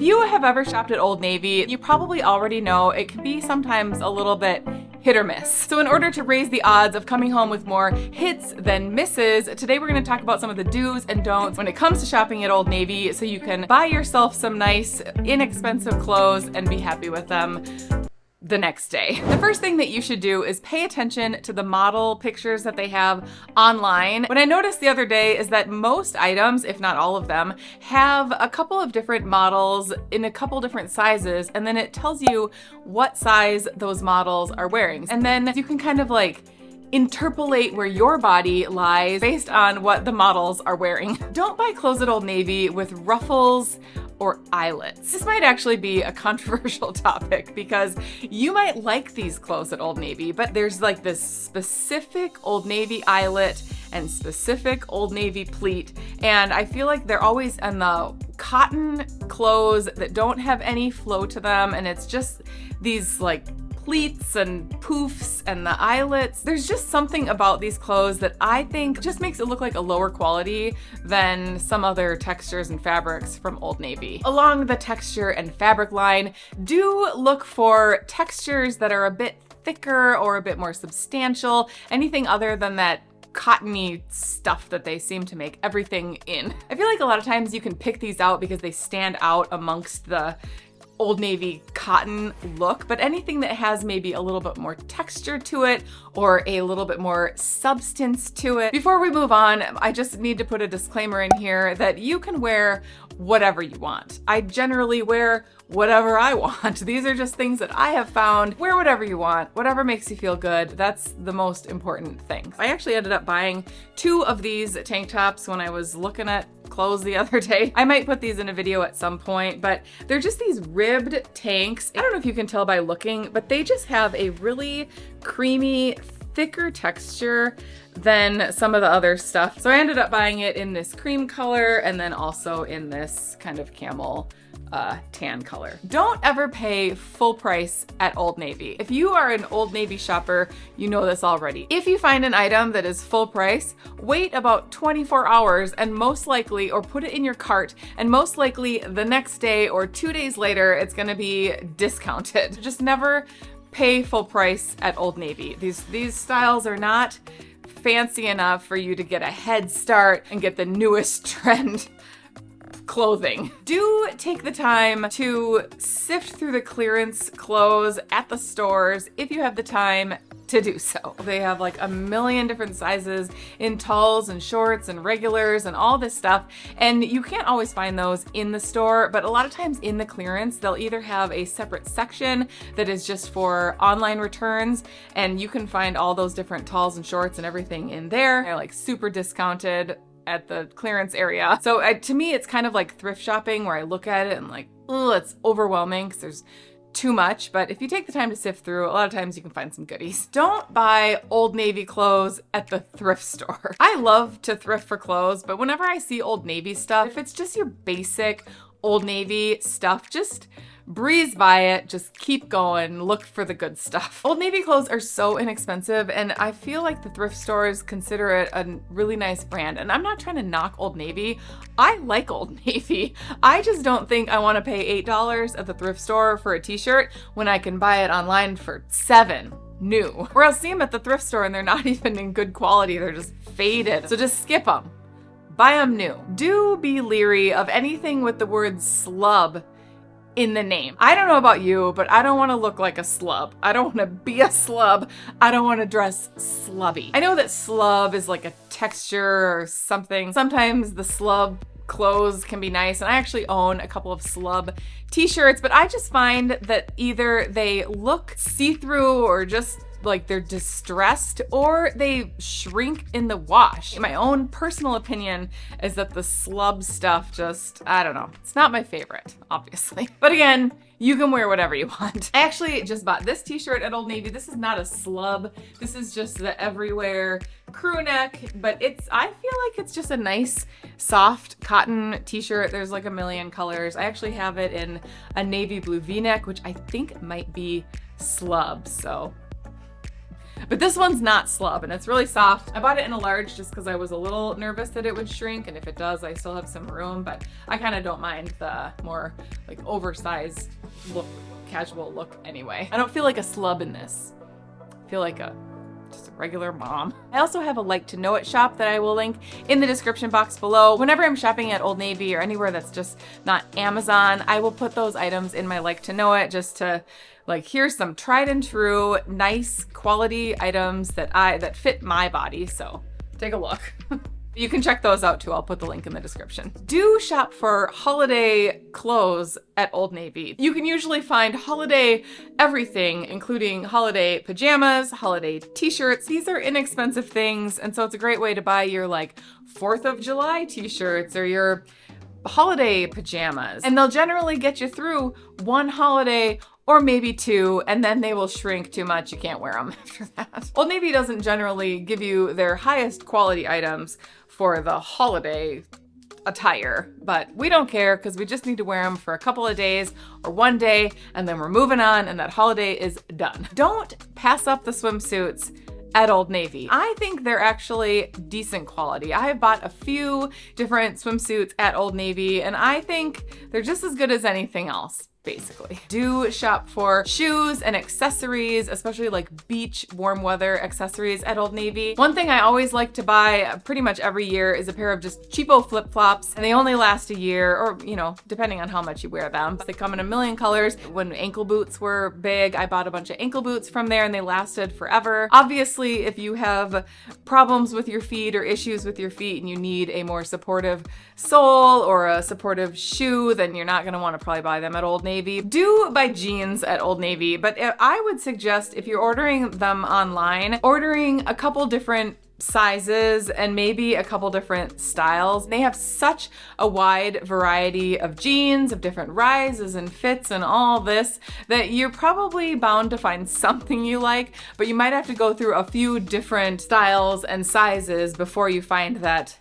If you have ever shopped at Old Navy, you probably already know it can be sometimes a little bit hit or miss. So in order to raise the odds of coming home with more hits than misses, today we're going to talk about some of the do's and don'ts when it comes to shopping at Old Navy so you can buy yourself some nice, inexpensive clothes and be happy with them the next day. The first thing that you should do is pay attention to the model pictures that they have online. What I noticed the other day is that most items, if not all of them, have a couple of different models in a couple different sizes, and then it tells you what size those models are wearing. And then you can kind of like interpolate where your body lies based on what the models are wearing. Don't buy clothes at Old Navy with ruffles or eyelets. This might actually be a controversial topic because you might like these clothes at Old Navy, but there's like this specific Old Navy eyelet and specific Old Navy pleat, and I feel like they're always in the cotton clothes that don't have any flow to them, and it's just these like pleats and poofs and the eyelets. There's just something about these clothes that I think just makes it look like a lower quality than some other textures and fabrics from Old Navy. Along the texture and fabric line, do look for textures that are a bit thicker or a bit more substantial, anything other than that cottony stuff that they seem to make everything in. I feel like a lot of times you can pick these out because they stand out amongst the Old Navy cotton look, but anything that has maybe a little bit more texture to it or a little bit more substance to it. Before we move on, I just need to put a disclaimer in here that you can wear whatever you want. I generally wear whatever I want. These are just things that I have found. Wear whatever you want, whatever makes you feel good. That's the most important thing. I actually ended up buying 2 of these tank tops when I was looking at clothes the other day. I might put these in a video at some point, but they're just these ribbed tanks. I don't know if you can tell by looking, but they just have a really creamy, thicker texture than some of the other stuff. So I ended up buying it in this cream color and then also in this kind of camel tan color. Don't ever pay full price at Old Navy. If you are an Old Navy shopper, you know this already. If you find an item that is full price, wait about 24 hours and most likely, or put it in your cart, and most likely the next day or 2 days later, it's gonna be discounted. Just never pay full price at Old Navy. These styles are not fancy enough for you to get a head start and get the newest trend clothing. Do take the time to sift through the clearance clothes at the stores if you have the time to do so. They have like a million different sizes in talls and shorts and regulars and all this stuff, and you can't always find those in the store, but a lot of times in the clearance they'll either have a separate section that is just for online returns, and you can find all those different talls and shorts and everything in there. They're like super discounted at the clearance area. So to me, it's kind of like thrift shopping where I look at it and like, oh, it's overwhelming because there's too much. But if you take the time to sift through, a lot of times you can find some goodies. Don't buy Old Navy clothes at the thrift store. I love to thrift for clothes, but whenever I see Old Navy stuff, if it's just your basic Old Navy stuff, just breeze by it, just keep going, look for the good stuff. Old Navy clothes are so inexpensive, and I feel like the thrift stores consider it a really nice brand. And I'm not trying to knock Old Navy. I like Old Navy. I just don't think I want to pay $8 at the thrift store for a t-shirt when I can buy it online for $7 new. Or I'll see them at the thrift store and they're not even in good quality. They're just faded. So just skip them. Buy them new. Do be leery of anything with the word slub in the name. I don't know about you, but I don't want to look like a slub. I don't want to be a slub. I don't want to dress slubby. I know that slub is like a texture or something. Sometimes the slub clothes can be nice, and I actually own a couple of slub t-shirts, but I just find that either they look see-through or just like they're distressed, or they shrink in the wash. My own personal opinion is that the slub stuff just, I don't know. It's not my favorite, obviously. But again, you can wear whatever you want. I actually just bought this t-shirt at Old Navy. This is not a slub. This is just the everywhere crew neck, but I feel like it's just a nice, soft cotton t-shirt. There's like a million colors. I actually have it in a navy blue v-neck, which I think might be slub, so But this one's not slub and it's really soft. I bought it in a large just because I was a little nervous that it would shrink, and if it does, I still have some room, but I kind of don't mind the more like oversized look, casual look anyway. I don't feel like a slub in this. I feel like just a regular mom. I also have a like to know it shop that I will link in the description box below. Whenever I'm shopping at Old Navy or anywhere that's just not Amazon, I will put those items in my like to know it just to like, here's some tried and true, nice quality items that fit my body. So take a look. You can check those out too. I'll put the link in the description. Do shop for holiday clothes at Old Navy. You can usually find holiday everything, including holiday pajamas, holiday t-shirts. These are inexpensive things, and so it's a great way to buy your like 4th of July t-shirts or your holiday pajamas. And they'll generally get you through one holiday or maybe 2, and then they will shrink too much. You can't wear them after that. Old Navy doesn't generally give you their highest quality items for the holiday attire, but we don't care because we just need to wear them for a couple of days or one day, and then we're moving on and that holiday is done. Don't pass up the swimsuits at Old Navy. I think they're actually decent quality. I have bought a few different swimsuits at Old Navy, and I think they're just as good as anything else. Basically. Do shop for shoes and accessories, especially like beach warm weather accessories at Old Navy. One thing I always like to buy pretty much every year is a pair of just cheapo flip-flops, and they only last a year, or you know, depending on how much you wear them. They come in a million colors. When ankle boots were big, I bought a bunch of ankle boots from there and they lasted forever. Obviously, if you have problems with your feet or issues with your feet and you need a more supportive sole or a supportive shoe, then you're not gonna want to probably buy them at Old Navy. Do buy jeans at Old Navy, but I would suggest if you're ordering them online, ordering a couple different sizes and maybe a couple different styles. They have such a wide variety of jeans, of different rises and fits and all this, that you're probably bound to find something you like, but you might have to go through a few different styles and sizes before you find that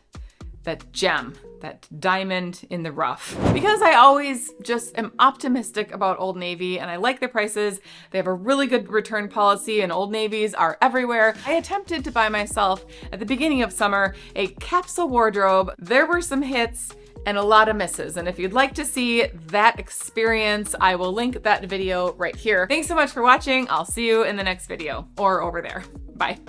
gem, that diamond in the rough. Because I always just am optimistic about Old Navy and I like their prices, they have a really good return policy and Old Navies are everywhere. I attempted to buy myself at the beginning of summer a capsule wardrobe. There were some hits and a lot of misses. And if you'd like to see that experience, I will link that video right here. Thanks so much for watching. I'll see you in the next video or over there. Bye.